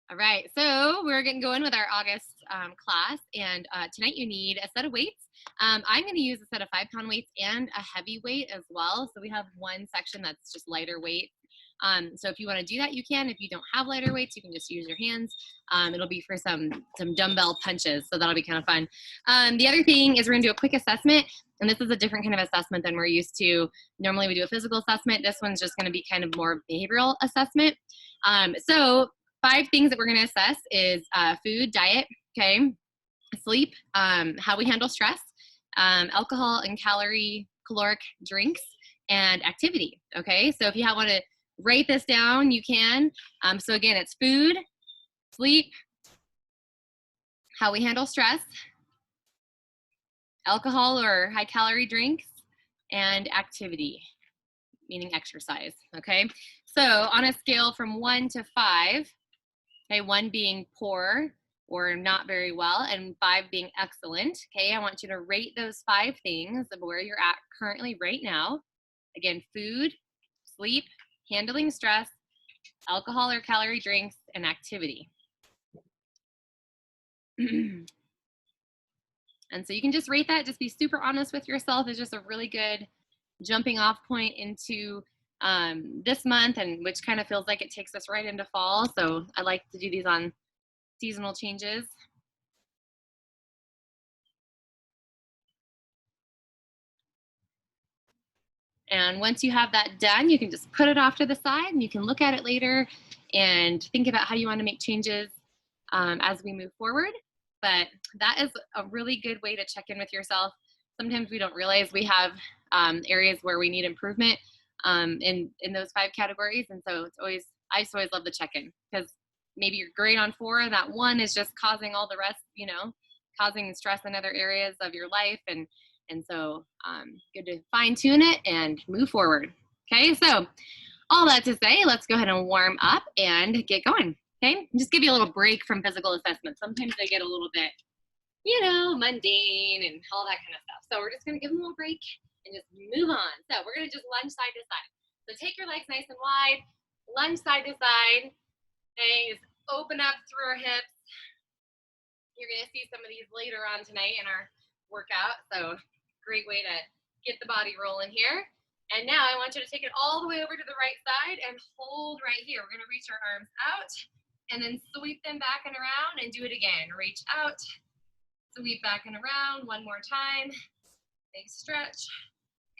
All right, so we're getting going with our August class, and tonight you need a set of weights. I'm going to use a set of 5-pound weights and a heavy weight as well. So we have one section that's just lighter weight. So if you want to do that, you can. If you don't have lighter weights, you can just use your hands. It'll be for some dumbbell punches, so that'll be kind of fun. The other thing is we're going to do a quick assessment, and this is a different kind of assessment than we're used to. Normally we do a physical assessment. This one's just going to be kind of more behavioral assessment. So 5 things that we're going to assess is food, diet, okay, sleep, how we handle stress, alcohol and caloric drinks, and activity, okay? So if you want to write this down, you can. So again, it's food, sleep, how we handle stress, alcohol or high-calorie drinks, and activity, meaning exercise, okay? So on a scale from 1 to 5, okay, 1 being poor or not very well, and 5 being excellent. Okay, I want you to rate those 5 things of where you're at currently right now. Again, food, sleep, handling stress, alcohol or calorie drinks, and activity. And so you can just rate that, just be super honest with yourself. It's just a really good jumping off point into this month, and which kind of feels like it takes us right into fall. So I like to do these on seasonal changes. And once you have that done, you can just put it off to the side and you can look at it later and think about how you want to make changes as we move forward. But that is a really good way to check in with yourself. Sometimes we don't realize we have areas where we need improvement in those 5 categories. And so I just always love the check-in, because maybe you're great on 4 and that 1 is just causing all the rest, causing stress in other areas of your life. And so good to fine tune it and move forward. Okay, so all that to say, let's go ahead and warm up and get going. Okay, just give you a little break from physical assessment. Sometimes they get a little bit, mundane and all that kind of stuff. So we're just gonna give them a little break and just move on. So we're gonna just lunge side to side. So take your legs nice and wide, lunge side to side. Okay, just open up through our hips. You're gonna see some of these later on tonight in our workout. So great way to get the body rolling here. And now I want you to take it all the way over to the right side and hold right here. We're gonna reach our arms out and then sweep them back and around and do it again. Reach out, sweep back and around one more time. Big stretch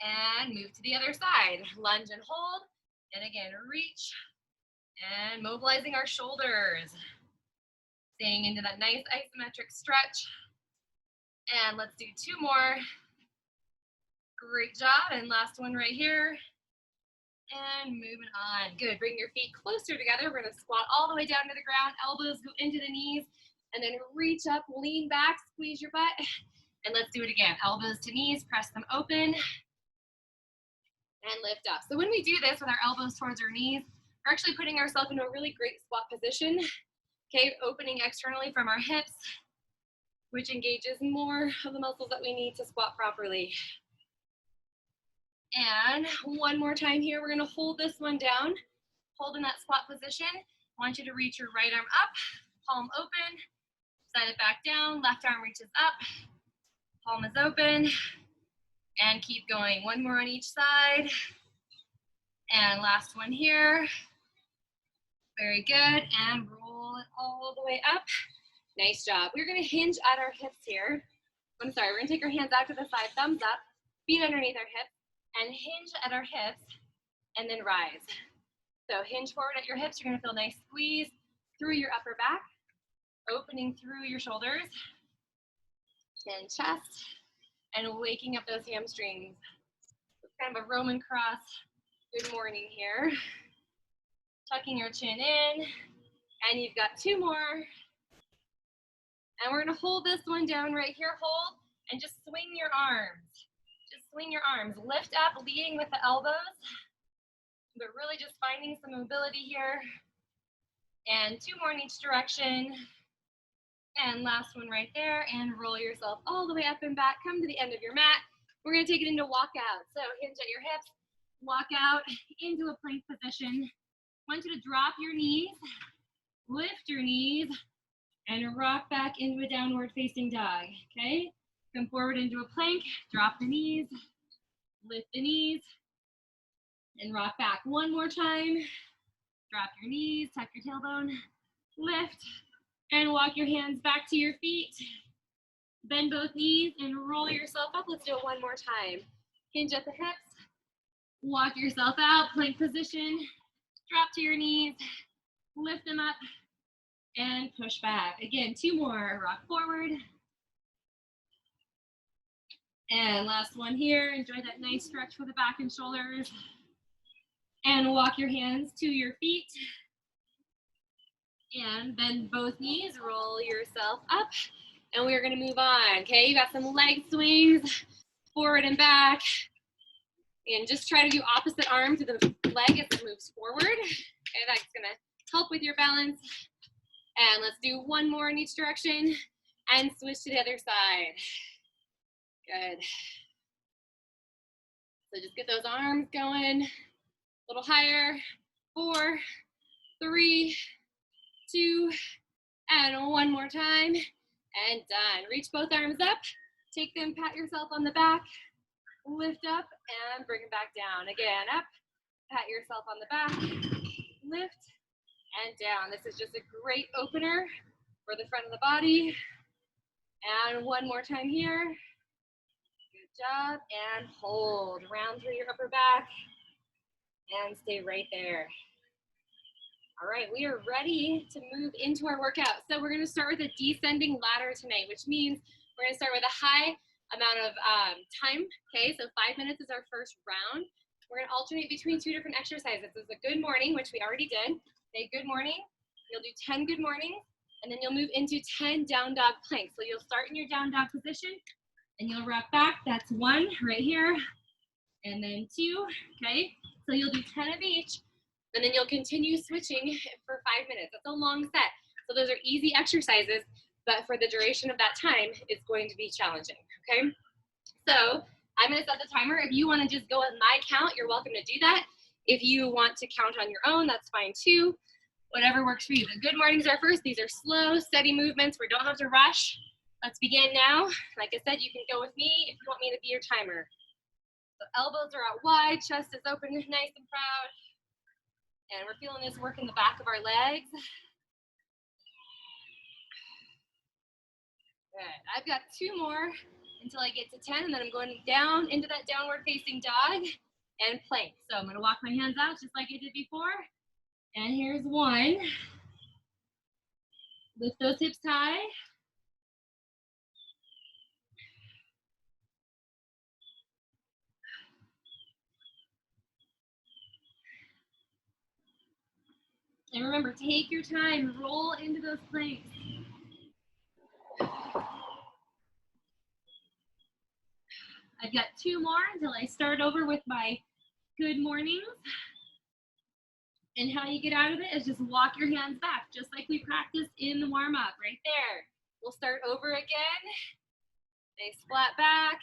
and move to the other side. Lunge and hold, and again, reach and mobilizing our shoulders. Staying into that nice isometric stretch. And let's do 2 more. Great job, and last one right here. And moving on. Good, bring your feet closer together. We're gonna squat all the way down to the ground, elbows go into the knees, and then reach up, lean back, squeeze your butt. And let's do it again. Elbows to knees, press them open, and lift up. So when we do this with our elbows towards our knees, we're actually putting ourselves into a really great squat position. Okay, opening externally from our hips, which engages more of the muscles that we need to squat properly. And one more time here, we're gonna hold this one down, hold in that squat position. I want you to reach your right arm up, palm open, set it back down, left arm reaches up, palm is open, and keep going. 1 more on each side. And last one here. Very good, and roll it all the way up. Nice job. We're gonna hinge at our hips here. We're gonna take our hands out to the side, thumbs up, feet underneath our hips, and hinge at our hips, and then rise. So hinge forward at your hips. You're gonna feel a nice squeeze through your upper back, opening through your shoulders and chest, and waking up those hamstrings. It's kind of a Roman cross. Good morning here. Tucking your chin in, and you've got 2 more. And we're gonna hold this one down right here, hold, and just swing your arms. Just swing your arms, lift up, leading with the elbows, but really just finding some mobility here. And 2 more in each direction. And last one right there, and roll yourself all the way up and back. Come to the end of your mat. We're gonna take it into walkout. So hinge at your hips, walk out into a plank position. I want you to drop your knees Lift your knees and rock back into a downward facing dog, okay? Come forward into a plank, drop the knees, lift the knees, and rock back. One more time. Drop your knees, tuck your tailbone, lift, and walk your hands back to your feet. Bend both knees and roll yourself up. Let's do it one more time. Hinge at the hips, walk yourself out, plank position, drop to your knees, lift them up, and push back. Again, two more, rock forward. And last one here, enjoy that nice stretch for the back and shoulders. And walk your hands to your feet. And bend both knees, roll yourself up. And we're gonna move on, okay? You got some leg swings, forward and back. And just try to do opposite arm to the leg as it moves forward. Okay, that's gonna help with your balance. And let's do one more in each direction and switch to the other side. Good. So just get those arms going a little higher. 4, 3, 2, and one more time. And done. Reach both arms up. Take them, pat yourself on the back. Lift up and bring it back down. Again, up. Pat yourself on the back. Lift and down. This is just a great opener for the front of the body. And one more time here. Good job. And hold. Round through your upper back. And stay right there. All right, we are ready to move into our workout. So we're gonna start with a descending ladder tonight, which means we're gonna start with a high amount of time, okay? So 5 minutes is our first round. We're gonna alternate between 2 different exercises. This is a good morning, which we already did. Okay, good morning. You'll do 10 good mornings, and then you'll move into 10 down dog planks. So you'll start in your down dog position, and you'll rock back. That's 1 right here, and then 2, okay? So you'll do 10 of each. And then you'll continue switching for 5 minutes. That's a long set. So those are easy exercises, but for the duration of that time, it's going to be challenging, okay? So I'm gonna set the timer. If you wanna just go at my count, you're welcome to do that. If you want to count on your own, that's fine too. Whatever works for you. The good mornings are first. These are slow, steady movements. We don't have to rush. Let's begin now. Like I said, you can go with me if you want me to be your timer. So elbows are out wide, chest is open, nice and proud. And we're feeling this work in the back of our legs. Good. I've got 2 more until I get to 10, and then I'm going down into that downward facing dog and plank. So I'm gonna walk my hands out just like I did before. And here's 1. Lift those hips high. And remember, take your time, roll into those planks. I've got 2 more until I start over with my good mornings. And how you get out of it is just walk your hands back, just like we practiced in the warm-up, right there. We'll start over again. Nice flat back.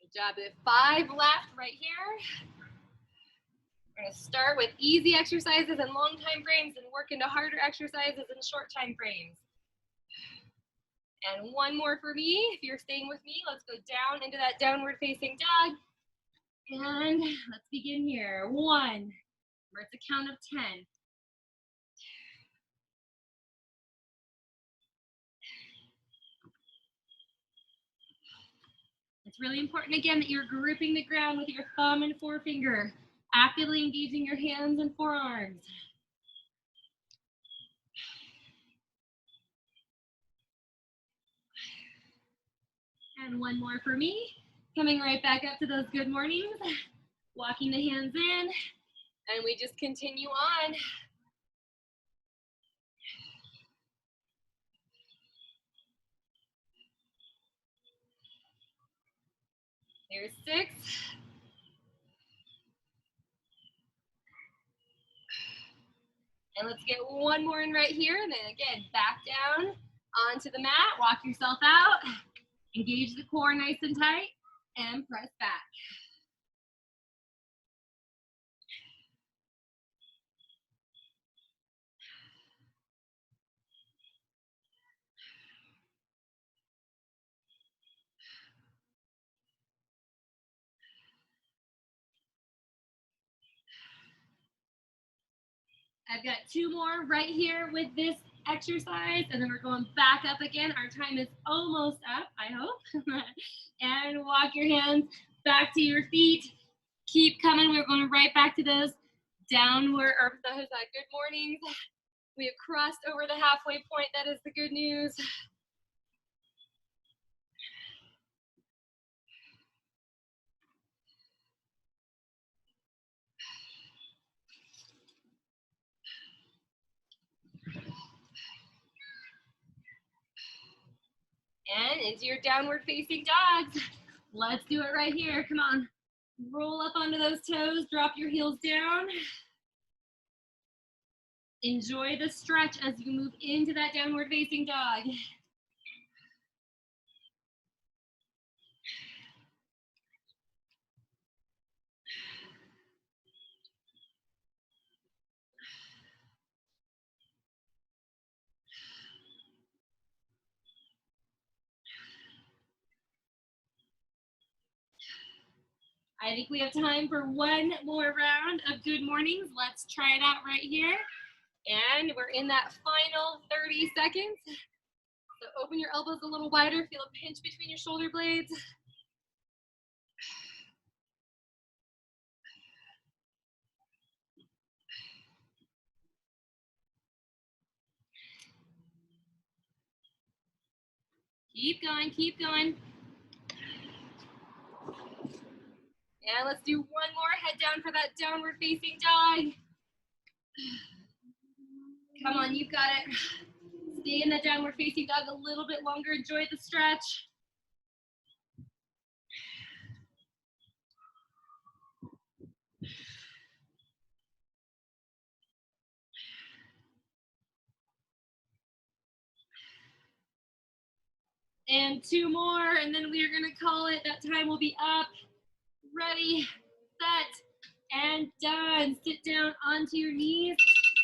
Good job. We have 5 left right here. We're gonna start with easy exercises and long time frames and work into harder exercises and short time frames. And 1 more for me. If you're staying with me, let's go down into that downward facing dog. And let's begin here. 1, where it's a count of 10. It's really important, again, that you're gripping the ground with your thumb and forefinger, actively engaging your hands and forearms. And 1 more for me. Coming right back up to those good mornings, walking the hands in, and we just continue on. There's 6. And let's get 1 more in right here, and then again, back down onto the mat, walk yourself out, engage the core nice and tight, and press back. I've got 2 more right here with this exercise, and then we're going back up again. Our time is almost up, I hope. And walk your hands back to your feet. Keep coming. We're going right back to those downward, or those good mornings. We have crossed over the halfway point. That is the good news. And into your downward facing dogs. Let's do it right here. Come on. Roll up onto those toes. Drop your heels down. Enjoy the stretch as you move into that downward facing dog. I think we have time for one more round of good mornings. Let's try it out right here. And we're in that final 30 seconds. So open your elbows a little wider. Feel a pinch between your shoulder blades. Keep going, keep going. And let's do one more. Head down for that downward facing dog. Come on, you've got it. Stay in that downward facing dog a little bit longer. Enjoy the stretch. And 2 more, and then we are gonna call it. That time will be up. Ready, set, and done. Sit down onto your knees,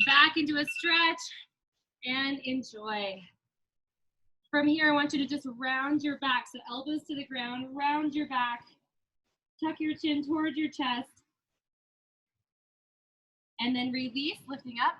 back into a stretch, and enjoy. From here, I want you to just round your back. So elbows to the ground, round your back, tuck your chin towards your chest, and then release, lifting up,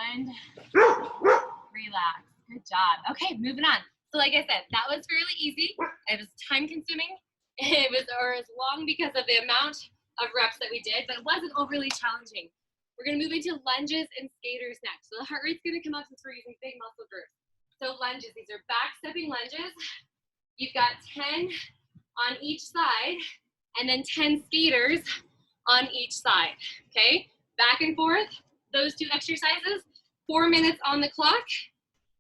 and relax. Good job. Okay, moving on. So like I said, that was fairly easy. It was time consuming. It was long because of the amount of reps that we did, but it wasn't overly challenging. We're gonna move into lunges and skaters next. So the heart rate's gonna come up since we're using big muscle groups. So lunges, these are back stepping lunges. You've got 10 on each side, and then 10 skaters on each side, okay? Back and forth, those 2 exercises, 4 minutes on the clock.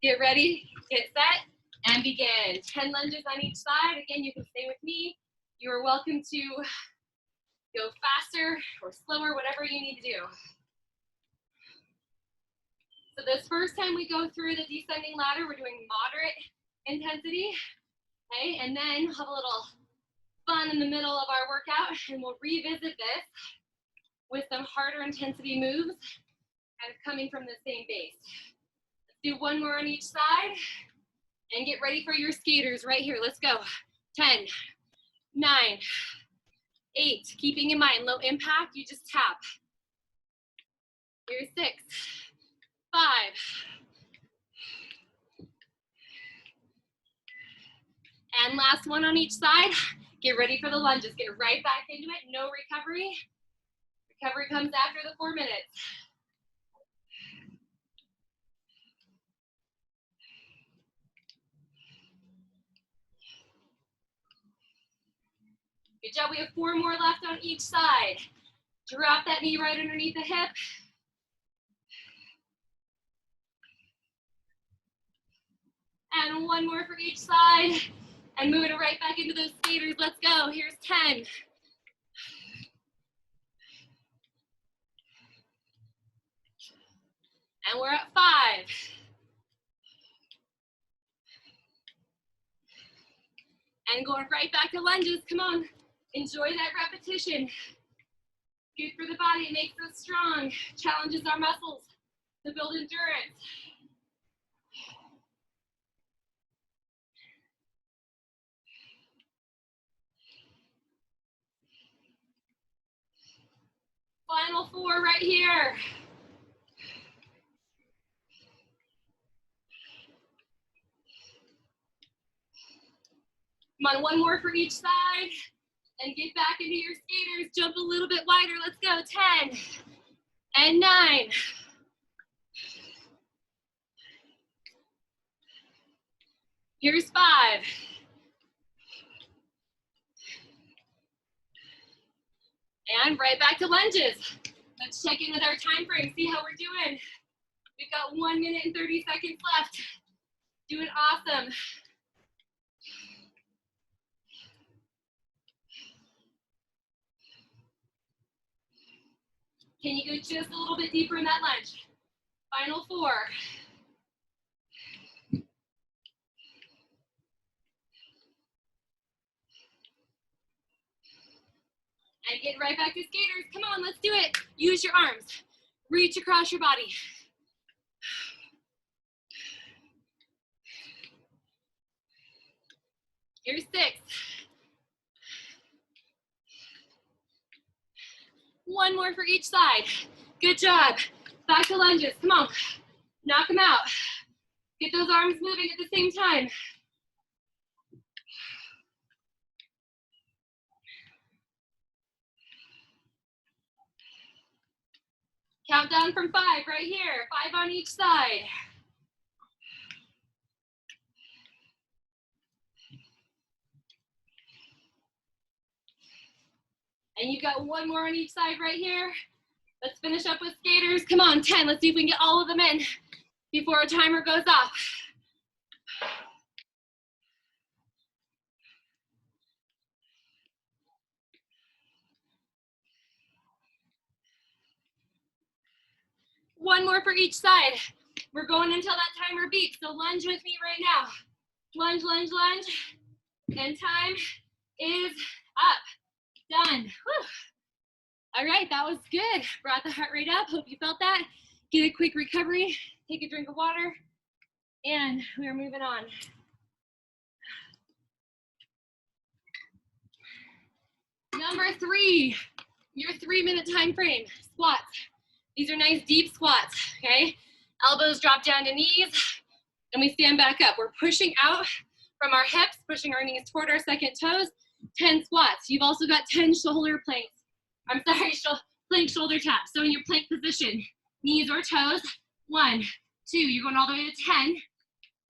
Get ready, get set, and begin. 10 lunges on each side. Again, you can stay with me. You are welcome to go faster or slower, whatever you need to do. So this first time we go through the descending ladder, we're doing moderate intensity, okay? And then we'll have a little fun in the middle of our workout, and we'll revisit this with some harder intensity moves, kind of coming from the same base. Let's do 1 more on each side, and get ready for your skaters right here. Let's go. 10, 9, 8. Keeping in mind, low impact, you just tap. Here's 6, 5, and last one on each side. Get ready for the lunges. Get right back into it. No recovery. Recovery comes after the 4 minutes. Good job. We have 4 more left on each side. Drop that knee right underneath the hip. And 1 more for each side. And moving it right back into those skaters. Let's go. Here's 10. And we're at 5. And going right back to lunges. Come on. Enjoy that repetition. Good for the body. It makes us strong. Challenges our muscles to build endurance. Final 4 right here. Come on, one more for each side. And get back into your skaters. Jump a little bit wider. Let's go. 10 and 9. Here's 5. And right back to lunges. Let's check in with our time frame, see how we're doing. We've got 1 minute and 30 seconds left. Doing awesome. Can you go just a little bit deeper in that lunge? Final 4. And get right back to skaters. Come on, let's do it. Use your arms. Reach across your body. Here's 6. 1 more for each side. Good job. Back to lunges. Come on. Knock them out. Get those arms moving at the same time. Count down from 5 right here. 5 on each side. And you got 1 more on each side right here. Let's finish up with skaters. Come on, 10. Let's see if we can get all of them in before our timer goes off. One more for each side. We're going until that timer beeps, so lunge with me right now. Lunge, lunge, lunge. And time is up. Done. Whew. All right, that was good. Brought the heart rate up. Hope you felt that. Get a quick recovery. Take a drink of water. And we're moving on. Number 3, your 3-minute time frame, squats. These are nice deep squats, okay? Elbows drop down to knees, and we stand back up. We're pushing out from our hips, pushing our knees toward our second toes. 10 squats. You've also got 10 shoulder planks. I'm sorry, plank shoulder taps. So in your plank position, knees or toes, 1, 2, you're going all the way to 10, and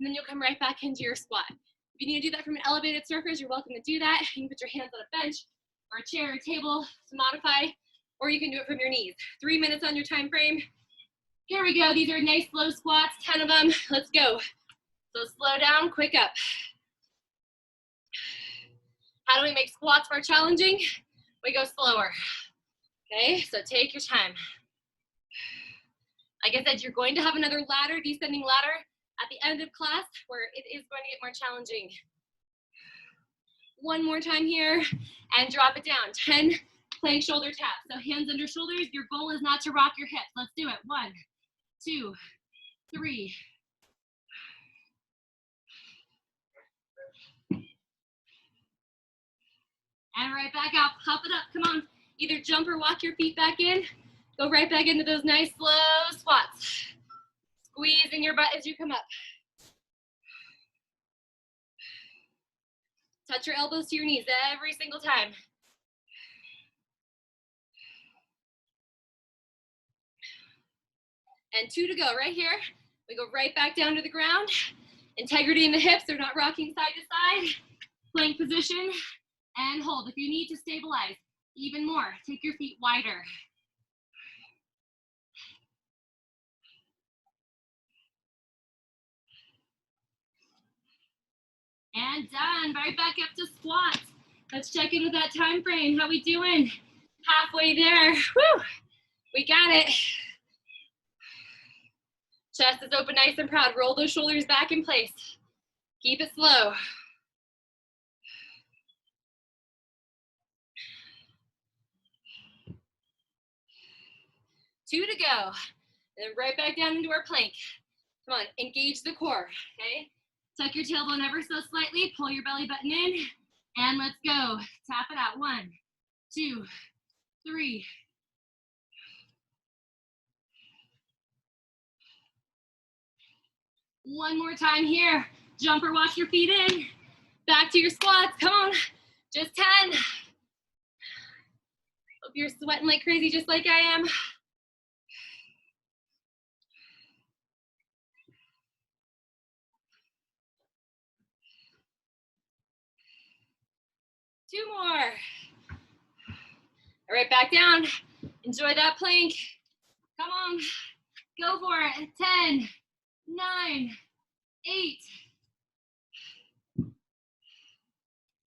then you'll come right back into your squat. If you need to do that from an elevated surface, you're welcome to do that. You can put your hands on a bench or a chair or table to modify, or you can do it from your knees. 3 minutes on your time frame. Here we go. These are nice slow squats, 10 of them. Let's go. So slow down, quick up. How do we make squats more challenging? We go slower. Okay, so take your time. Like I said, you're going to have another ladder, descending ladder at the end of class where it is going to get more challenging. 1 more time here and drop it down. 10 plank shoulder taps. So hands under shoulders. Your goal is not to rock your hips. Let's do it. 1, 2, 3. And right back out. Pop it up. Come on. Either jump or walk your feet back in. Go right back into those nice slow squats. Squeezing your butt as you come up. Touch your elbows to your knees every single time. And 2 to go right here. We go right back down to the ground. Integrity in the hips, they're not rocking side to side. Plank position and hold. If you need to stabilize, even more, take your feet wider. And done, right back up to squats. Let's check in with that time frame. How we doing? Halfway there, whew, we got it. Chest is open, nice and proud. Roll those shoulders back in place. Keep it slow. 2 to go. And then right back down into our plank. Come on, engage the core, okay? Tuck your tailbone ever so slightly, pull your belly button in, and let's go. Tap it out. 1, 2, 3. One more time here. Jump or walk your feet in. Back to your squats, come on. Just 10. Hope you're sweating like crazy just like I am. Two more. All right, back down. Enjoy that plank. Come on, go for it. 10, 9, 8.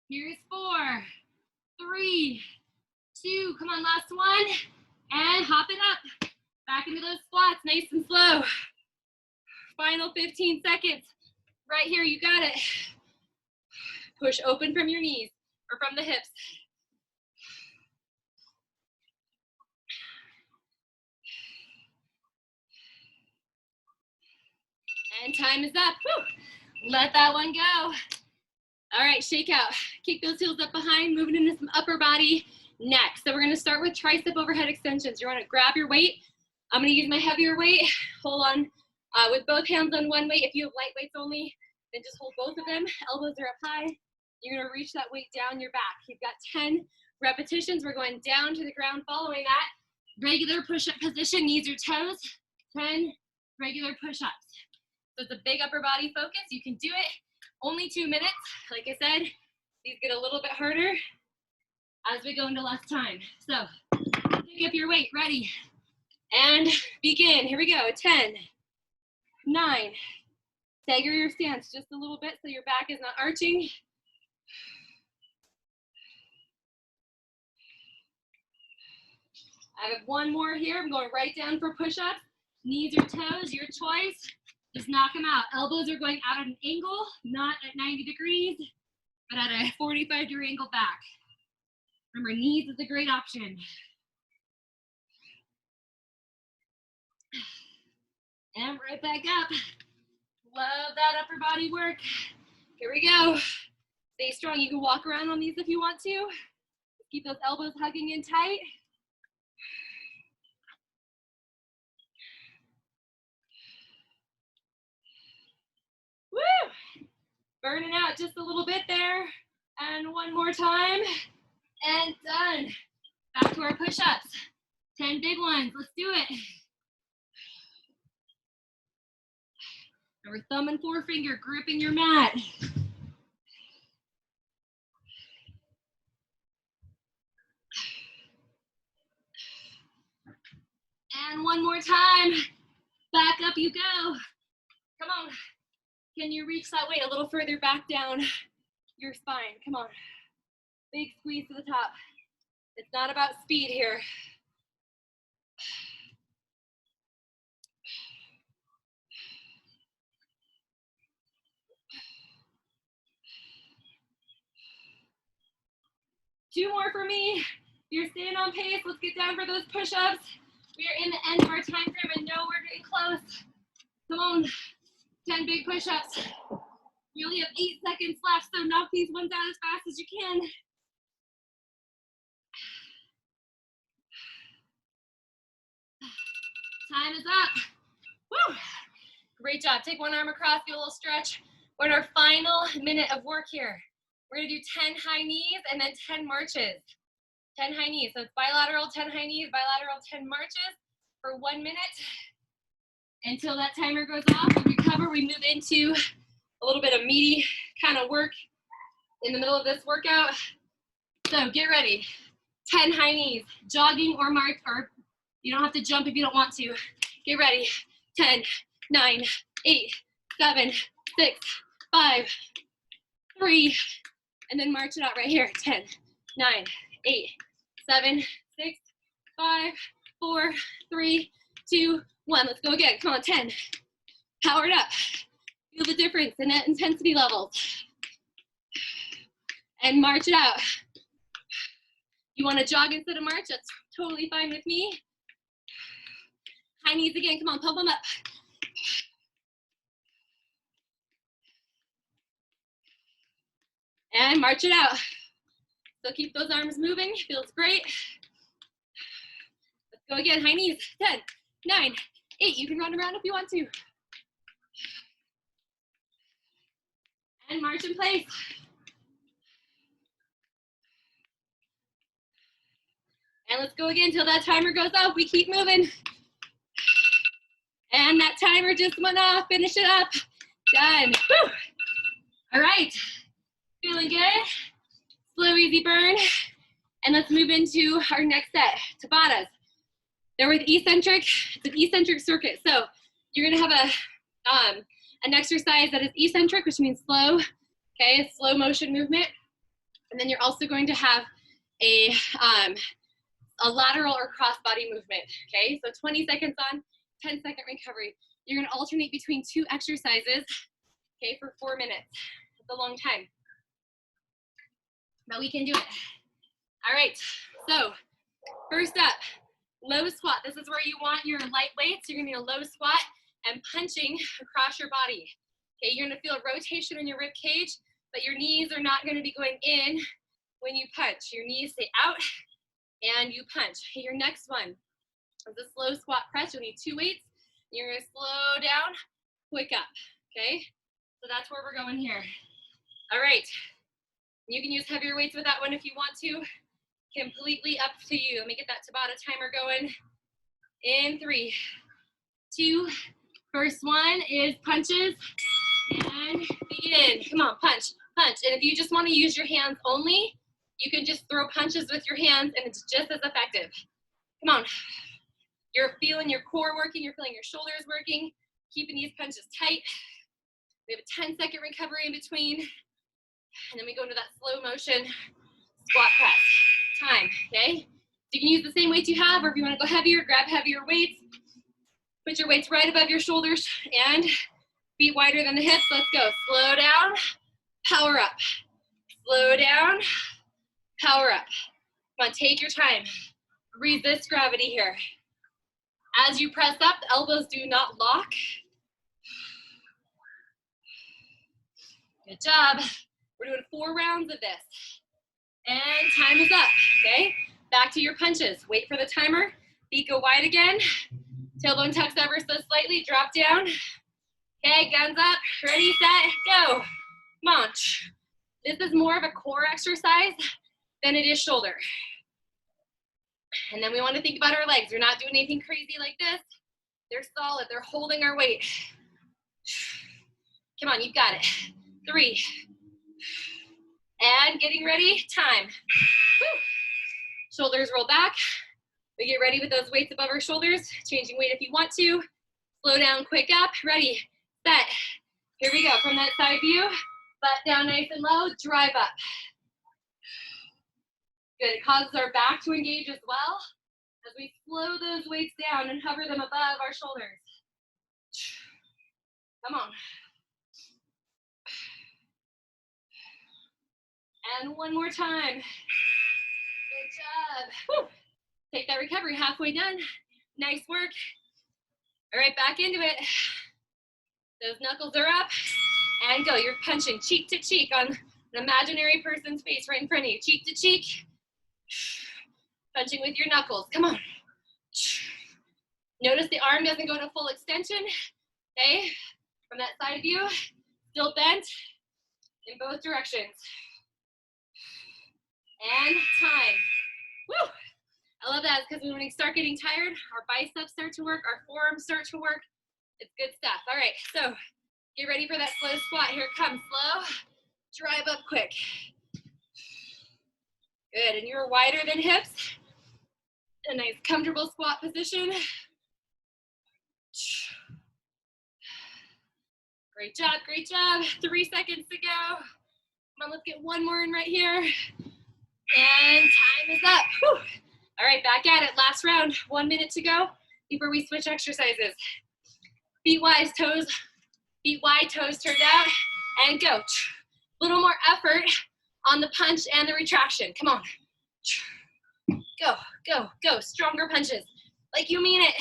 Here's 4, 3, 2. Come on, last one. And hop it up. Back into those squats, nice and slow. Final 15 seconds. Right here, you got it. Push open from your knees or from the hips. And time is up. Whew. Let that one go. All right, shake out. Kick those heels up behind, moving into some upper body next. So we're gonna start with tricep overhead extensions. You wanna grab your weight. I'm gonna use my heavier weight. Hold on with both hands on one weight. If you have light weights only, then just hold both of them. Elbows are up high. You're gonna reach that weight down your back. You've got 10 repetitions. We're going down to the ground following that. Regular push-up position, knees or toes. 10 regular push-ups. So it's a big upper body focus. You can do it. Only 2 minutes. Like I said, these get a little bit harder as we go into less time. So pick up your weight, ready, and begin. Here we go, 10, 9, stagger your stance just a little bit so your back is not arching. I have one more here. I'm going right down for push-ups. Knees or toes, your choice. Just knock them out. Elbows are going out at an angle, not at 90 degrees, but at a 45-degree angle back. Remember, knees is a great option. And right back up. Love that upper body work. Here we go. Stay strong. You can walk around on these if you want to. Keep those elbows hugging in tight. Woo! Burning out just a little bit there. And one more time. And done. Back to our push-ups. 10 big ones. Let's do it. Remember, thumb and forefinger gripping your mat. And one more time. Back up you go. Come on. Can you reach that weight a little further back down your spine? Come on. Big squeeze to the top. It's not about speed here. Two more for me. You're staying on pace. Let's get down for those push-ups. We are in the end of our time frame and know we're getting close. Come on. 10 big push-ups. We only have 8 seconds left, so knock these ones out as fast as you can. Time is up. Woo! Great job. Take one arm across, do a little stretch. We're in our final minute of work here. We're gonna do 10 high knees and then 10 marches. 10 high knees. So it's bilateral, 10 high knees, bilateral, 10 marches for 1 minute. Until that timer goes off, we recover, we move into a little bit of meaty kind of work in the middle of this workout. So get ready. 10 high knees, jogging or march, or you don't have to jump if you don't want to. Get ready. 10, 9, 8, 7, 6, 5, 3, and then march it out right here. 10, 9, 8, 7, 6, 5, 4, 3, 2, 1. Let's go again. Come on, 10. Power it up. Feel the difference in that intensity levels. And march it out. You want to jog instead of march? That's totally fine with me. High knees again. Come on, pump them up. And march it out. So keep those arms moving. Feels great. Let's go again. High knees. 10, 9, 8. You can run around if you want to. And march in place. let's go again till that timer goes off. We keep moving. And that timer just went off. Finish it up. Done. Woo. All right. Feeling good? Slow, easy burn. And let's move into our next set, Tabatas. They're with eccentric. It's an eccentric circuit. So you're gonna have an exercise that is eccentric, which means slow, okay, a slow motion movement. And then you're also going to have a lateral or cross body movement, okay? So 20 seconds on, 10-second recovery. You're gonna alternate between 2 exercises, okay, for 4 minutes. It's a long time, but we can do it. All right, so first up, low squat. This is where you want your light weights. You're gonna be a low squat and punching across your body. Okay, you're gonna feel rotation in your rib cage, but your knees are not gonna be going in when you punch. Your knees stay out and you punch. Okay, your next one is a slow squat press. You'll need 2 weights. You're gonna slow down, quick up, okay? So that's where we're going here. All right, you can use heavier weights with that one if you want to. Completely up to you. Let me get that Tabata timer going. In 3, 2, first one is punches and begin. Come on, punch, punch. And if you just want to use your hands only, you can just throw punches with your hands and it's just as effective. Come on. You're feeling your core working, you're feeling your shoulders working, keeping these punches tight. We have a 10-second recovery in between. And then we go into that slow motion squat press. Time, okay? You can use the same weights you have, or if you want to go heavier, grab heavier weights. Put your weights right above your shoulders and feet wider than the hips. Let's go. Slow down, power up. Slow down, power up. Come on, take your time. Resist gravity here. As you press up, the elbows do not lock. Good job. We're doing 4 rounds of this. And time is up, okay? Back to your punches. Wait for the timer. Feet go wide again. Tailbone tucks ever so slightly. Drop down. Okay, guns up. Ready, set, go. Come on. This is more of a core exercise than it is shoulder. And then we want to think about our legs. We're not doing anything crazy like this. They're solid. They're holding our weight. Come on, you've got it. 3. And getting ready, time. Woo. Shoulders roll back. We get ready with those weights above our shoulders, changing weight if you want to. Slow down, quick up, ready, set. Here we go, from that side view, butt down nice and low, drive up. Good, it causes our back to engage as well as we slow those weights down and hover them above our shoulders. Come on. And one more time. Good job. Woo. Take that recovery, halfway done. Nice work. All right, back into it. Those knuckles are up. And go, you're punching cheek to cheek on an imaginary person's face right in front of you. Cheek to cheek. Punching with your knuckles, come on. Notice the arm doesn't go to full extension, okay? From that side view, still bent in both directions. And time. Woo! I love that because when we start getting tired, our biceps start to work, our forearms start to work. It's good stuff. All right, so get ready for that slow squat. Here it comes, slow. Drive up quick. Good, and you're wider than hips. A nice comfortable squat position. Great job, great job. 3 seconds to go. Come on, let's get one more in right here. And time is up. Whew. All right, back at it. Last round, 1 minute to go before we switch exercises. Feet wide, toes turned out, and go. A little more effort on the punch and the retraction. Come on. Go, go, go. Stronger punches, like you mean it.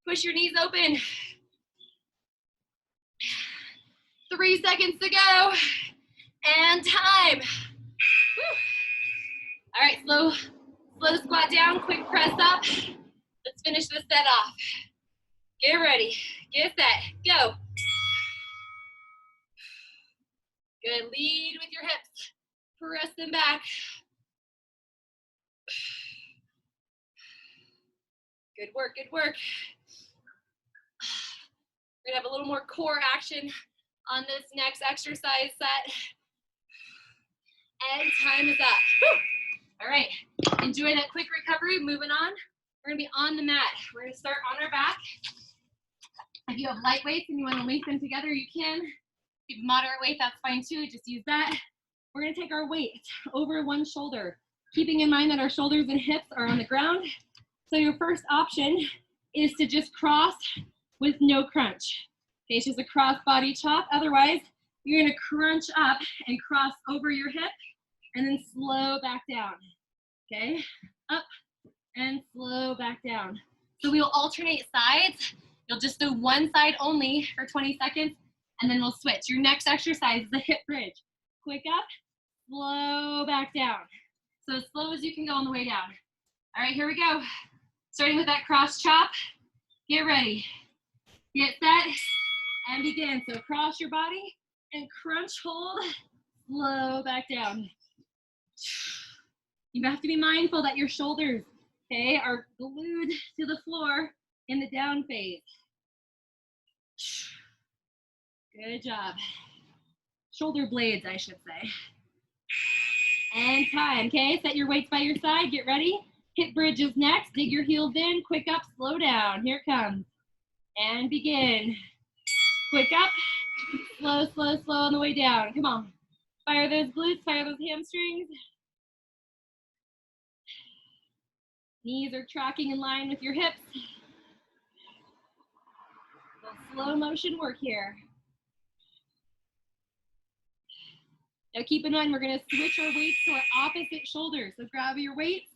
Push your knees open. 3 seconds to go, and time. Woo. All right, slow squat down, quick press up. Let's finish this set off. Get ready, get set, go. Good, lead with your hips. Press them back. Good work, good work. We're gonna have a little more core action on this next exercise set. And time is up. Whew. All right, enjoy that quick recovery. Moving on, we're gonna be on the mat. We're gonna start on our back. If you have light weights and you wanna link them together, you can. If you have moderate weight, that's fine too, just use that. We're gonna take our weight over one shoulder, keeping in mind that our shoulders and hips are on the ground. So your first option is to just cross with no crunch. Okay, it's just a cross body chop. Otherwise, you're gonna crunch up and cross over your hip and then slow back down. Okay, up and slow back down. So we'll alternate sides. You'll just do one side only for 20 seconds and then we'll switch. Your next exercise is a hip bridge. Quick up, slow back down. So as slow as you can go on the way down. All right, here we go. Starting with that cross chop. Get ready. Get set and begin. So cross your body and crunch, hold, slow back down. You have to be mindful that your shoulders, okay, are glued to the floor in the down phase. Good job. Shoulder blades, I should say. And time, okay? Set your weights by your side, get ready. Hip bridge is next, dig your heels in, quick up, slow down, here it comes. And begin. Quick up, slow, slow, slow on the way down, come on. Fire those glutes, fire those hamstrings. Knees are tracking in line with your hips. Slow motion work here. Now keep in mind, we're gonna switch our weights to our opposite shoulder. So grab your weights,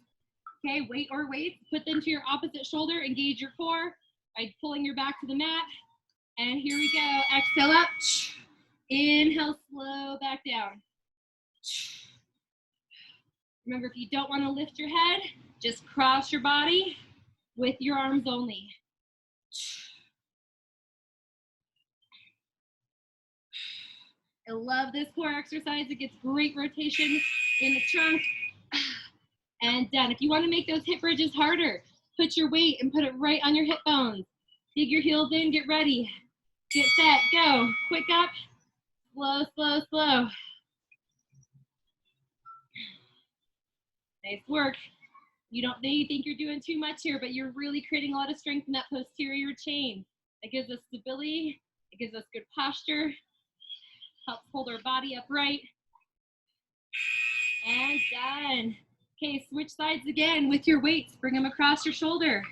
okay, weight or weights, put them to your opposite shoulder, engage your core by pulling your back to the mat. And here we go, exhale up, inhale, slow back down. Remember, if you don't wanna lift your head, just cross your body with your arms only. I love this core exercise. It gets great rotation in the trunk. And done. If you want to make those hip bridges harder, put your weight and put it right on your hip bones. Dig your heels in, get ready. Get set, go. Quick up, slow, slow, slow. Nice work. You think you're doing too much here, but you're really creating a lot of strength in that posterior chain. It gives us stability. It gives us good posture. Helps hold our body upright. And done. Okay, switch sides again with your weights. Bring them across your shoulder.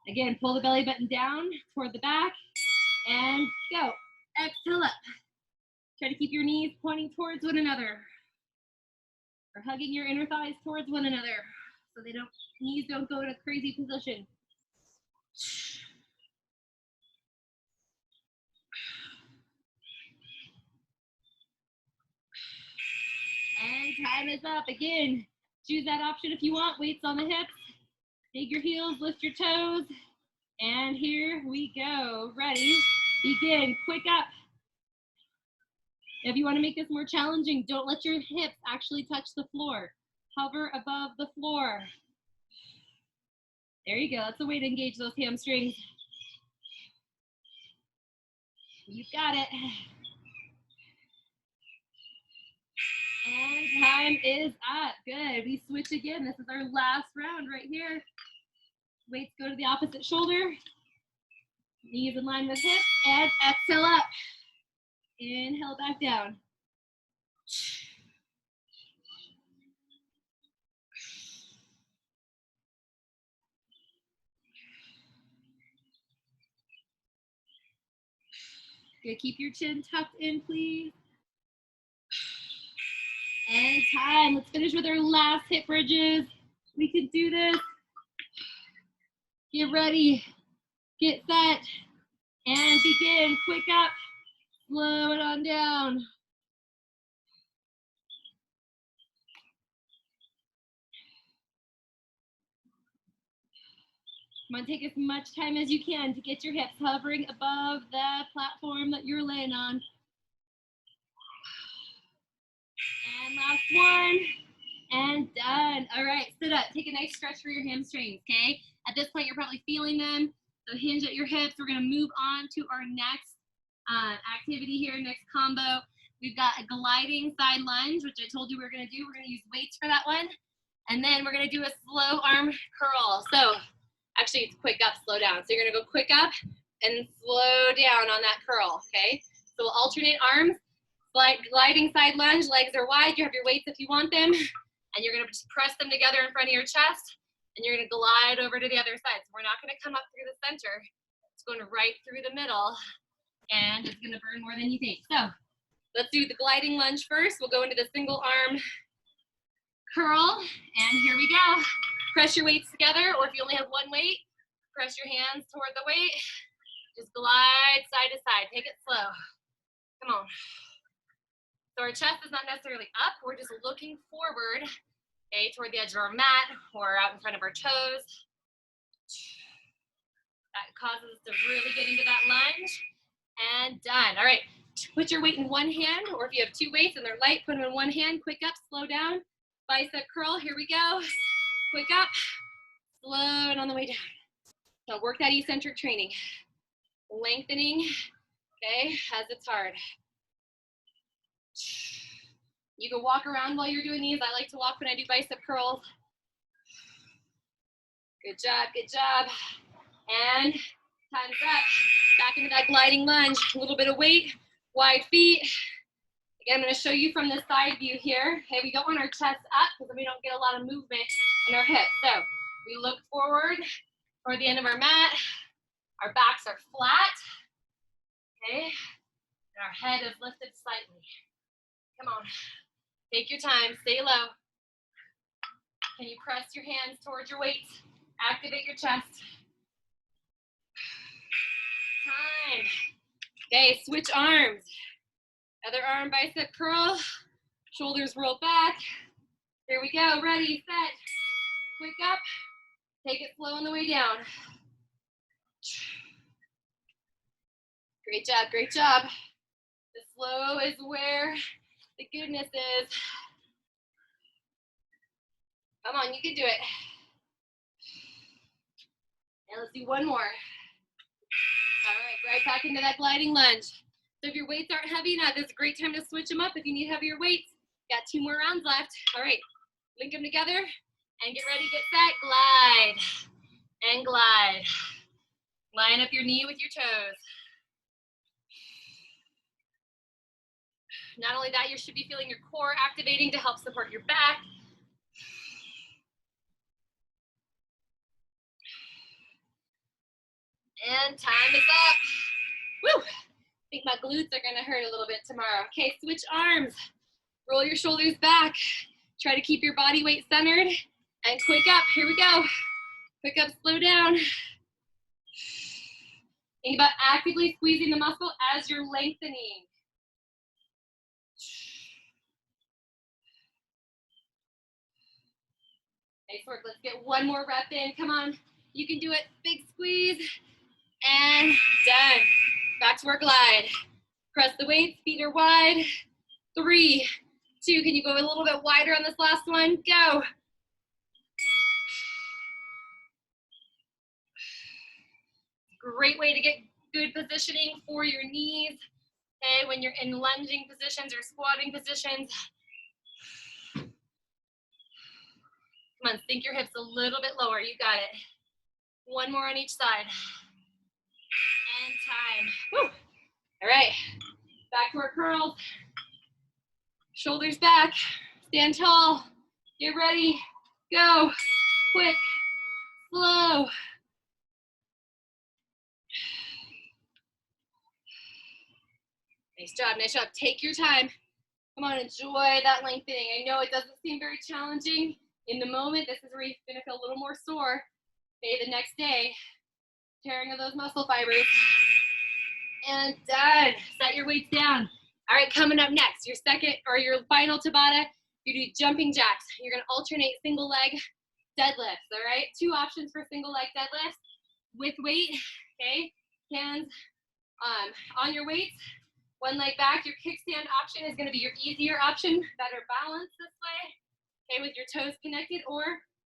Again, pull the belly button down toward the back and go. Exhale up. Try to keep your knees pointing towards one another or hugging your inner thighs towards one another so knees don't go in a crazy position. And time is up. Again, choose that option if you want. Weights on the hips. Dig your heels, lift your toes. And here we go. Ready? Begin. Quick up. If you want to make this more challenging, don't let your hips actually touch the floor. Hover above the floor. There you go. That's a way to engage those hamstrings. You've got it. And time is up. Good. We switch again. This is our last round right here. Weights go to the opposite shoulder. Knees in line with hips. And exhale up. Inhale back down. Good. Keep your chin tucked in, please. And time. Let's finish with our last hip bridges. We can do this. Get ready. Get set. And begin. Quick up. Slow it on down. Come on, take as much time as you can to get your hips hovering above the platform that you're laying on. And last one. And done. All right, sit up. Take a nice stretch for your hamstrings, okay? At this point, you're probably feeling them. So hinge at your hips. We're gonna move on to our next activity here, next combo. We've got a gliding side lunge, which I told you we were gonna do. We're gonna use weights for that one. And then we're gonna do a slow arm curl. So actually it's quick up, slow down. So you're gonna go quick up and slow down on that curl, okay? So we'll alternate arms, gliding side lunge, legs are wide, you have your weights if you want them, and you're gonna just press them together in front of your chest, and you're gonna glide over to the other side. So we're not gonna come up through the center, it's going right through the middle, and it's gonna burn more than you think. So let's do the gliding lunge first. We'll go into the single arm curl, and here we go. Press your weights together, or if you only have one weight, press your hands toward the weight. Just glide side to side, take it slow. Come on. So our chest is not necessarily up, we're just looking forward, okay, toward the edge of our mat or out in front of our toes. That causes us to really get into that lunge. And done. All right, put your weight in one hand, or if you have two weights and they're light, put them in one hand, quick up, slow down. Bicep curl, here we go. Quick up, slow, and on the way down. So work that eccentric training. Lengthening, okay, as it's hard. You can walk around while you're doing these. I like to walk when I do bicep curls. Good job, good job. And time's up. Back into that gliding lunge. A little bit of weight, wide feet. Again, I'm going to show you from the side view here. Okay, we don't want our chest up because then we don't get a lot of movement in our hips. So we look forward toward the end of our mat. Our backs are flat. Okay, and our head is lifted slightly. Come on, take your time, stay low. Can you press your hands towards your weights? Activate your chest. Time. Okay, switch arms. Other arm bicep curl. Shoulders roll back. Here we go, ready, set. Quick up. Take it slow on the way down. Great job, great job. The slow is where the goodness is. Come on, you can do it. And let's do one more. All right, right back into that gliding lunge. So if your weights aren't heavy enough, this is a great time to switch them up if you need heavier weights. Got 2 more rounds left. All right, link them together and get ready, get set, glide and glide. Line up your knee with your toes. Not only that, you should be feeling your core activating to help support your back. And time is up. Woo! I think my glutes are gonna hurt a little bit tomorrow. Okay, switch arms. Roll your shoulders back. Try to keep your body weight centered. And quick up, here we go. Quick up, slow down. Think about actively squeezing the muscle as you're lengthening. Nice work, let's get one more rep in, come on. You can do it, big squeeze, and done. Back to our glide. Press the weights, feet are wide. 3, 2, can you go a little bit wider on this last one? Go. Great way to get good positioning for your knees, okay, when you're in lunging positions or squatting positions. Come on, sink your hips a little bit lower, you got it. One more on each side. And time. Woo. All right, back to our curls. Shoulders back, stand tall, get ready, go, quick, slow. Nice job, nice job. Take your time. Come on, enjoy that lengthening. I know it doesn't seem very challenging. In the moment, this is where you're gonna feel a little more sore. Okay, the next day, tearing of those muscle fibers. And done. Set your weights down. All right, coming up next, your second or your final Tabata, you do jumping jacks. You're gonna alternate single leg deadlifts, all right? 2 options for single leg deadlifts with weight, okay? Hands on your weights, one leg back. Your kickstand option is gonna be your easier option, better balance this way, okay, with your toes connected, or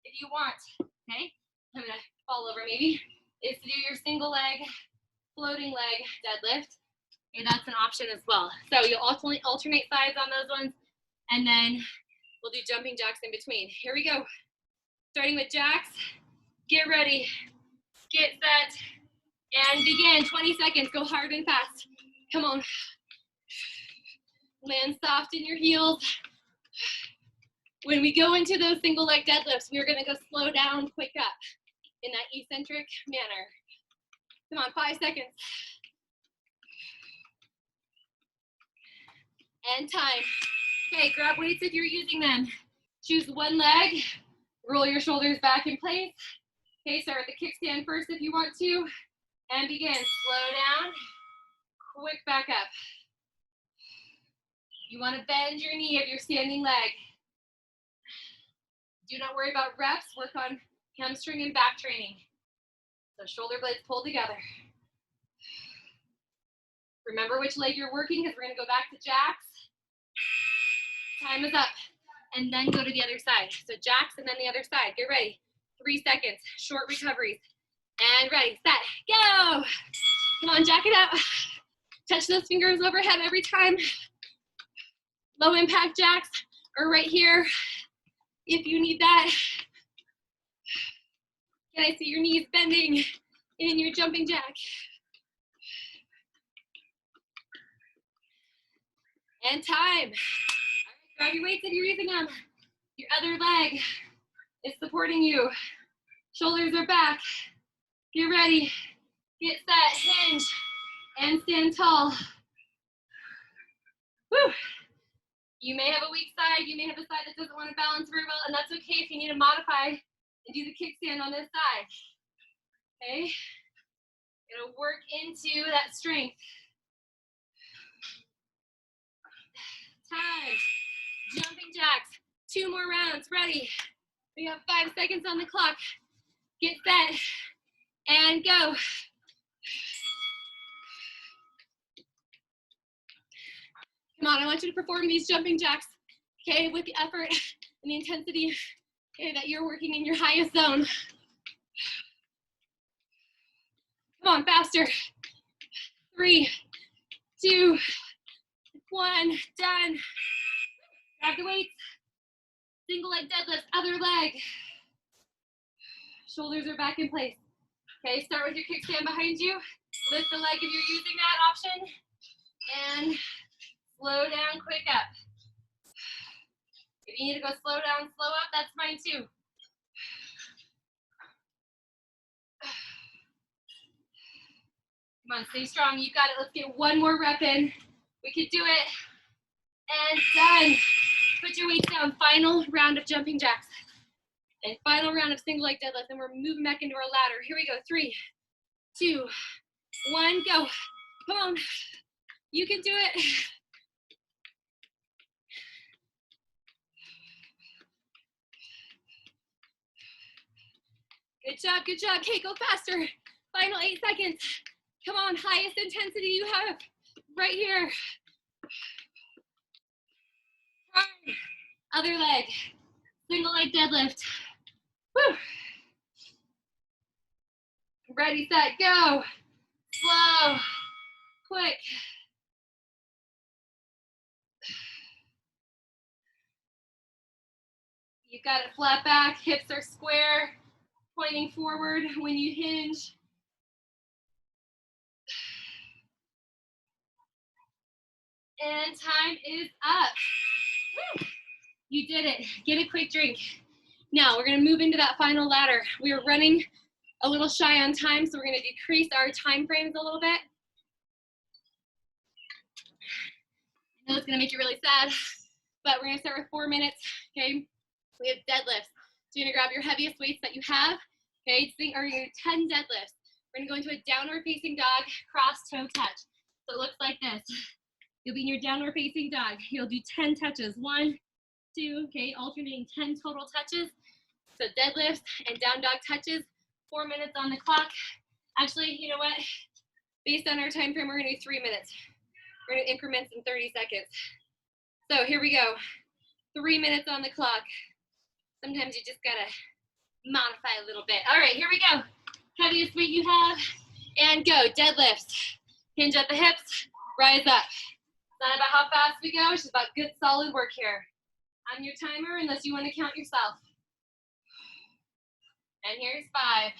if you want, okay? I'm gonna fall over maybe, is to do your single leg, floating leg deadlift. Okay, that's an option as well. So you'll alternate sides on those ones, and then we'll do jumping jacks in between. Here we go. Starting with jacks. Get ready. Get set. And begin. 20 seconds. Go hard and fast. Come on. Land soft in your heels. When we go into those single leg deadlifts, we're going to go slow down, quick up in that eccentric manner. Come on, 5 seconds. And time. Okay, grab weights if you're using them. Choose one leg. Roll your shoulders back in place. Okay, start with the kickstand first if you want to. And begin. Slow down. Quick back up. You want to bend your knee of your standing leg. Do not worry about reps. Work on hamstring and back training. So shoulder blades pulled together. Remember which leg you're working because we're going to go back to jacks. Time is up. And then go to the other side. So jacks and then the other side. Get ready. 3 seconds. Short recoveries. And ready, set, go. Come on, jack it up. Touch those fingers overhead every time. Low impact jacks are right here if you need that. Can I see your knees bending in your jumping jack? And time. All right, grab your weights if you're using them. Your other leg is supporting you. Shoulders are back. Get ready. Get set, hinge, and stand tall. Woo. You may have a weak side. You may have a side that doesn't want to balance very well, and that's okay if you need to modify and do the kickstand on this side. Okay? It'll work into that strength. Time. Jumping jacks. 2 more rounds. Ready. We have 5 seconds on the clock. Get set and go. Come on, I want you to perform these jumping jacks, okay, with the effort and the intensity, okay, that you're working in your highest zone. Come on, faster. 3, 2, 1, done. Grab the weights. Single leg deadlift, other leg. Shoulders are back in place. Okay, start with your kickstand behind you. Lift the leg if you're using that option. And slow down, quick up. If you need to go slow down, slow up, that's fine too. Come on, stay strong. You got it. Let's get 1 more rep in. We could do it. And done. Put your weights down. Final round of jumping jacks. And final round of single leg deadlift. And we're moving back into our ladder. Here we go. 3, 2, 1, go. Come on. You can do it. Good job, good job. Okay, go faster. Final 8 seconds. Come on, highest intensity you have right here. Other leg, single leg deadlift. Woo. Ready, set, go. Slow, quick. You got it flat back, hips are square, pointing forward when you hinge. And time is up. Woo. You did it. Get a quick drink. Now we're going to move into that final ladder. We are running a little shy on time, so we're going to decrease our time frames a little bit. I know it's going to make you really sad, but we're going to start with 4 minutes, okay? We have deadlifts. So you're going to grab your heaviest weights that you have, okay? Or you're going to do 10 deadlifts. We're going to go into a downward facing dog, cross toe touch. So it looks like this. You'll be in your downward facing dog. You'll do 10 touches. 1, 2, okay, alternating 10 total touches. So deadlifts and down dog touches, 4 minutes on the clock. Actually, you know what? Based on our time frame, we're gonna do 3 minutes. We're gonna increments in 30 seconds. So here we go. 3 minutes on the clock. Sometimes you just gotta modify a little bit. All right, here we go. Heaviest weight you have, and go. Deadlifts. Hinge at the hips, rise up. It's not about how fast we go, it's just about good solid work here. On your timer, unless you want to count yourself. And here's 5.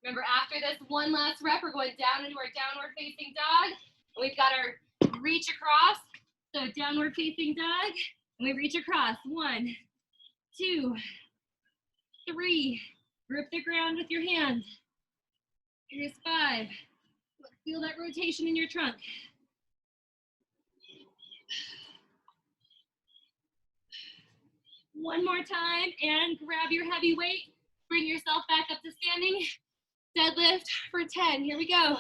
Remember, after this one last rep, we're going down into our downward facing dog. And we've got our reach across. So downward facing dog, and we reach across. 1, 2, 3. Grip the ground with your hands. Here's 5. Feel that rotation in your trunk. One more time, and grab your heavy weight. Bring yourself back up to standing. Deadlift for 10. Here we go.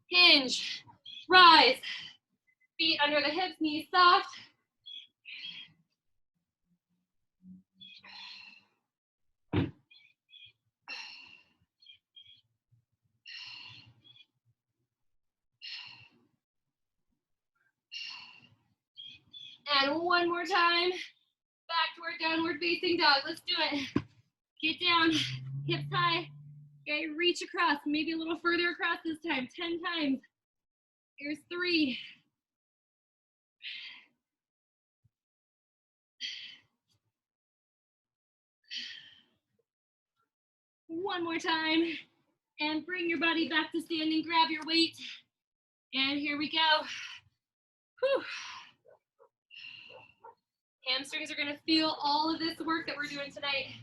Hinge, rise. Feet under the hips, knees soft. And one more time. Back to our downward facing dog. Let's do it. Get down, hips high. Okay, reach across, maybe a little further across this time. 10 times. Here's 3. One more time. And bring your body back to standing. Grab your weight. And here we go. Whew. Hamstrings are going to feel all of this work that we're doing tonight.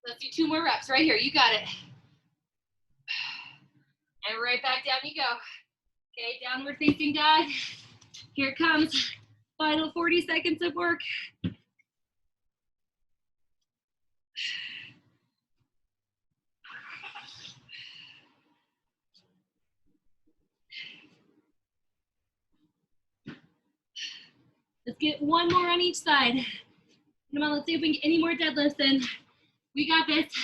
Let's do 2 more reps right here. You got it. And right back down you go. Okay, downward facing dog. Here it comes. Final 40 seconds of work. Let's get one more on each side. Come on, let's see if we can get any more deadlifts in. We got this.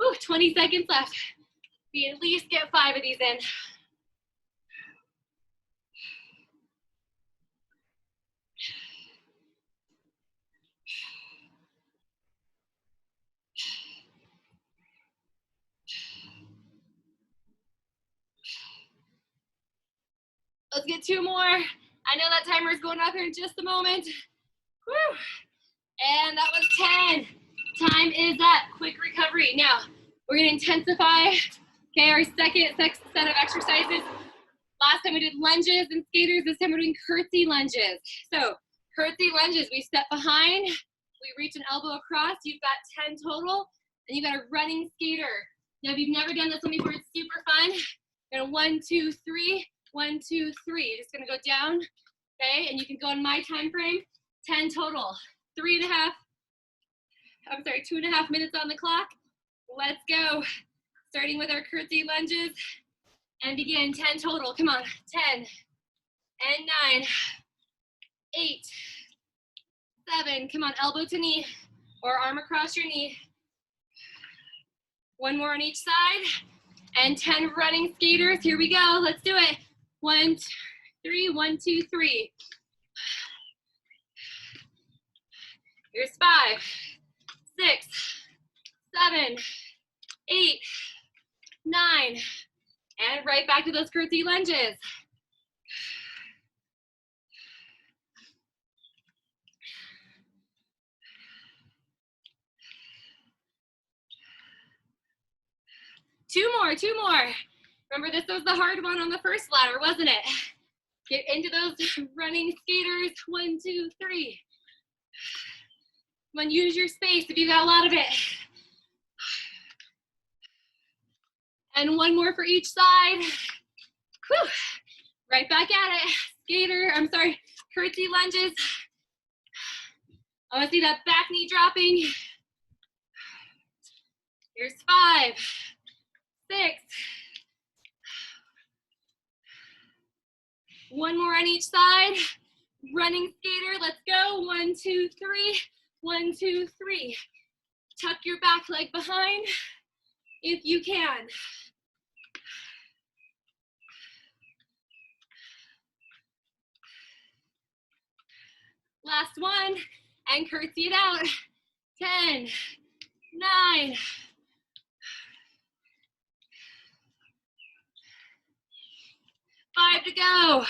Ooh, 20 seconds left. We at least get 5 of these in. Let's get 2 more. I know that timer is going off here in just a moment. Woo. And that was 10. Time is up. Quick recovery. Now, we're going to intensify, okay, our second set of exercises. Last time we did lunges and skaters. This time we're doing curtsy lunges. So, curtsy lunges, we step behind, we reach an elbow across. You've got 10 total, and you've got a running skater. Now, if you've never done this one before, it's super fun. You're going to 1, 2, 3, 1, 2, 3. You're just going to go down, okay, and you can go in my time frame. 10 total. 2.5 minutes on the clock. Let's go. Starting with our curtsy lunges and begin. 10 total. Come on. 10 and 9, 8, 7. Come on, elbow to knee or arm across your knee. 1 more on each side. And 10 running skaters. Here we go. Let's do it. 1, 2, 3. 1, 2, 3. Here's 5, 6, 7, 8, 9, and right back to those curtsy lunges. Two more. Remember, this was the hard one on the first ladder, wasn't it? Get into those running skaters. 1, 2, 3. Come on, use your space if you got a lot of it. And 1 more for each side. Whew. Right back at it. Curtsy lunges. I want to see that back knee dropping. Here's 5, 6. 1 more on each side. Running skater, let's go. 1, 2, 3. 1, 2, 3. Tuck your back leg behind if you can. Last one, and curtsy it out. 10, 9, 5 to go.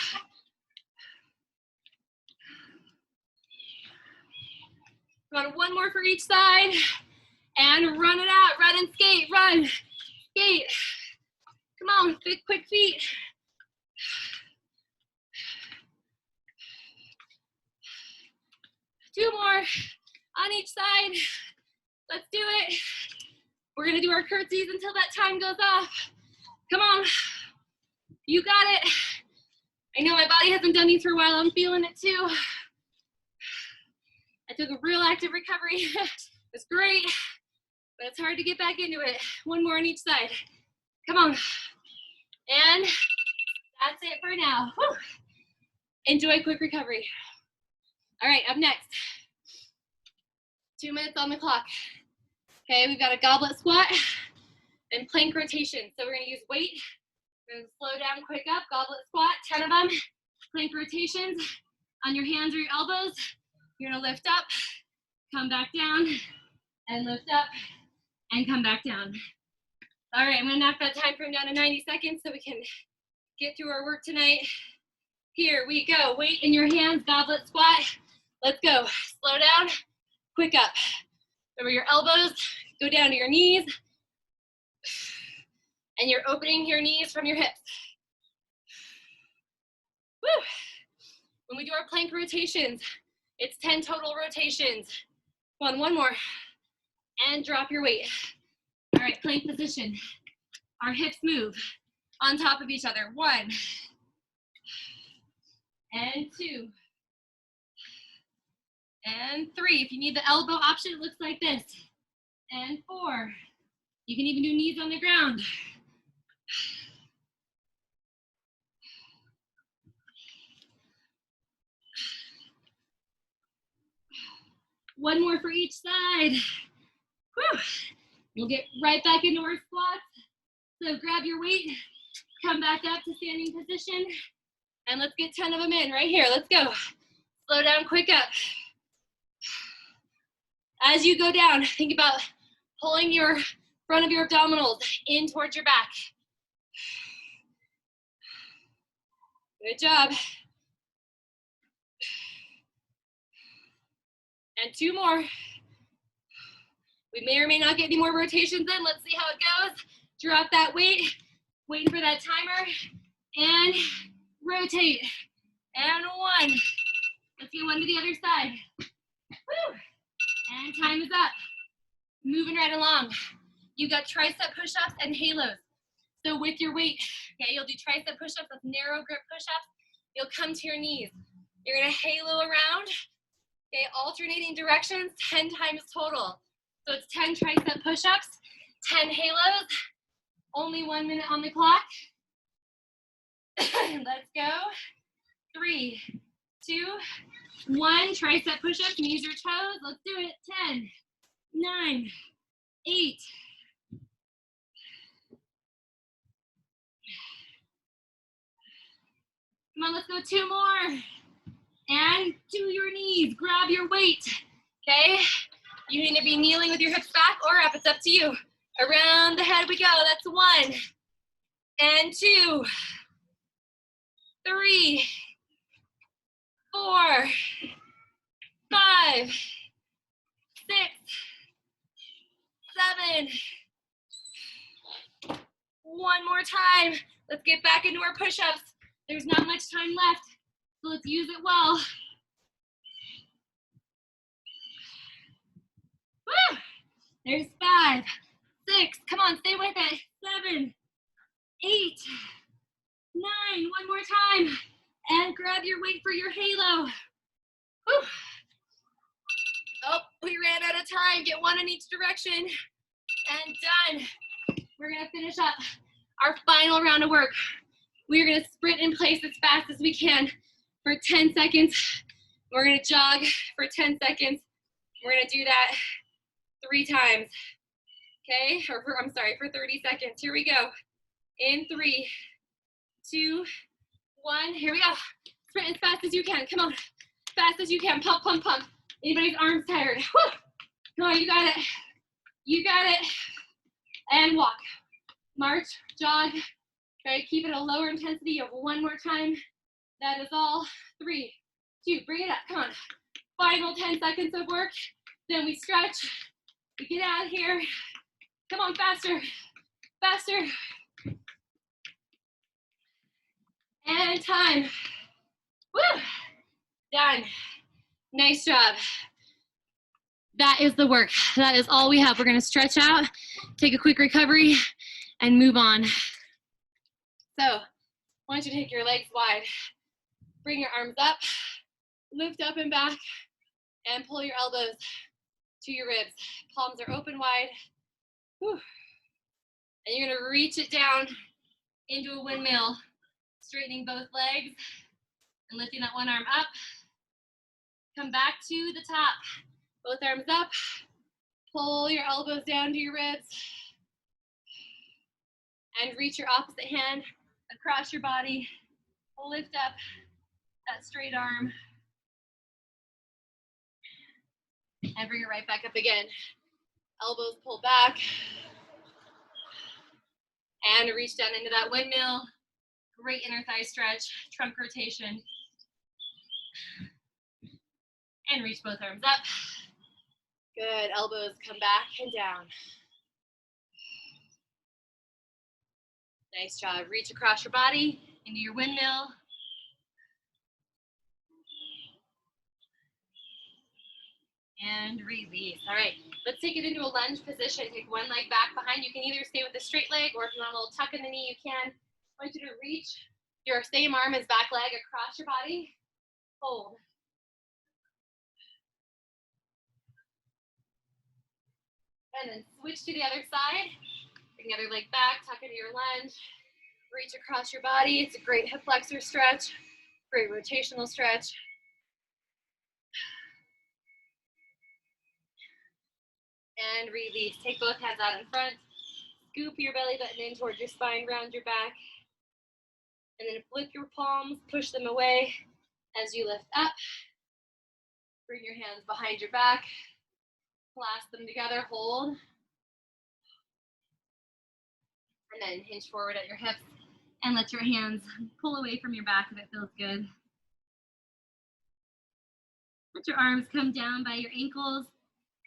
Come on, one more for each side, and run it out. Run and skate, run, skate. Come on, quick feet. Two more on each side. Let's do it. We're gonna do our curtsies until that time goes off. Come on, you got it. I know my body hasn't done these for a while. I'm feeling it too. I took a real active recovery. It's great, but it's hard to get back into it. One more on each side. Come on. And that's it for now. Whew. Enjoy quick recovery. All right, up next. 2 minutes on the clock. Okay, we've got a goblet squat and plank rotation. So we're gonna use weight. We're gonna slow down, quick up, goblet squat, 10 of them. Plank rotations on your hands or your elbows. You're gonna lift up, come back down, and lift up, and come back down. All right, I'm gonna knock that time frame down to 90 seconds so we can get through our work tonight. Here we go, weight in your hands, goblet squat. Let's go, slow down, quick up. Remember your elbows, go down to your knees, and you're opening your knees from your hips. Woo. When we do our plank rotations, it's 10 total rotations. Come on, one more, and drop your weight. All right, plank position. Our hips move on top of each other. 1, and 2, and 3. If you need the elbow option, it looks like this. And 4. You can even do knees on the ground. One more for each side. Whew. We'll get right back into our squats. So grab your weight, come back up to standing position, and let's get 10 of them in right here. Let's go. Slow down, quick up. As you go down, think about pulling your front of your abdominals in towards your back. Good job. And 2 more. We may or may not get any more rotations in. Let's see how it goes. Drop that weight, waiting for that timer, and rotate. And 1. Let's get 1 to the other side. Woo. And time is up. Moving right along. You got tricep push-ups and halos. So with your weight, okay, you'll do tricep push-ups with narrow grip push-ups. You'll come to your knees. You're gonna halo around, okay, alternating directions, 10 times total. So it's 10 tricep push-ups, 10 halos, only 1 minute on the clock. Let's go. 3, 2, 1. Tricep push-ups, use your toes. Let's do it. 10, 9, 8. Come on, let's go 2 more. And to your knees, grab your weight, okay? You need to be kneeling with your hips back or up, it's up to you. Around the head we go, that's 1, and 2, 3, 4, 5, 6, 7. One more time. Let's get back into our push-ups. There's not much time left, so let's use it well. Woo! There's 5, 6. Come on, stay with it. 7, 8, 9. One more time. And grab your weight for your halo. Woo! Oh, we ran out of time. Get 1 in each direction. And done. We're gonna finish up our final round of work. We're gonna sprint in place as fast as we can. for 10 seconds. We're gonna jog for 10 seconds. We're gonna do that 3 times, okay? I'm sorry, for 30 seconds. Here we go. In 3, 2, 1, here we go. Sprint as fast as you can, come on. Fast as you can, pump, pump, pump. Anybody's arms tired? Woo! Come on, you got it. You got it. And walk. March, jog. Try to keep it a lower intensity. You have 1 more time. That is all. 3, 2, bring it up, come on. Final 10 seconds of work. Then we stretch. We get out of here. Come on, faster, faster. And time. Woo! Done. Nice job. That is the work. That is all we have. We're gonna stretch out, take a quick recovery, and move on. So, I want you to take your legs wide. Bring your arms up, lift up and back, and pull your elbows to your ribs. Palms are open wide. Whew. And you're gonna reach it down into a windmill, straightening both legs and lifting that one arm up. Come back to the top. Both arms up. Pull your elbows down to your ribs. And reach your opposite hand across your body. Lift up that straight arm. And bring it right back up again. Elbows pull back. And reach down into that windmill. Great inner thigh stretch, trunk rotation. And reach both arms up. Good, elbows come back and down. Nice job. Reach across your body into your windmill. And release. All right, let's take it into a lunge position. Take one leg back behind. You can either stay with a straight leg, or if you want a little tuck in the knee, you can. I want you to reach your same arm as back leg across your body. Hold. And then switch to the other side. Bring the other leg back, tuck into your lunge. Reach across your body. It's a great hip flexor stretch, great rotational stretch. And release. Take both hands out in front. Scoop your belly button in towards your spine, round your back. And then flip your palms, push them away as you lift up. Bring your hands behind your back. Clasp them together, hold. And then hinge forward at your hips and let your hands pull away from your back if it feels good. Let your arms come down by your ankles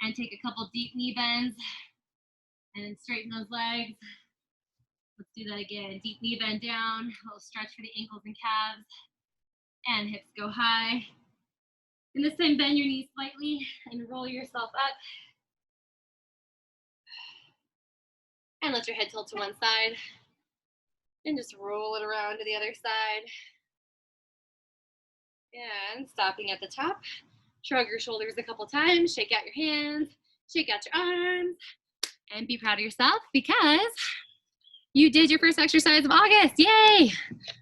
and take a couple deep knee bends and straighten those legs. Let's do that again. Deep knee bend down, a little stretch for the ankles and calves, and hips go high. And this time bend your knees slightly and roll yourself up. And let your head tilt to one side. And just roll it around to the other side. And stopping at the top. Shrug your shoulders a couple times. Shake out your hands. Shake out your arms. And be proud of yourself because you did your first exercise of August. Yay!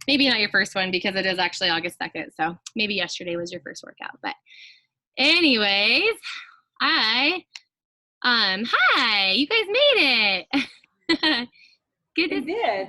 Maybe not your first one because it is actually August 2nd. So maybe yesterday was your first workout. But anyways, hi, you guys made it. Good. We did.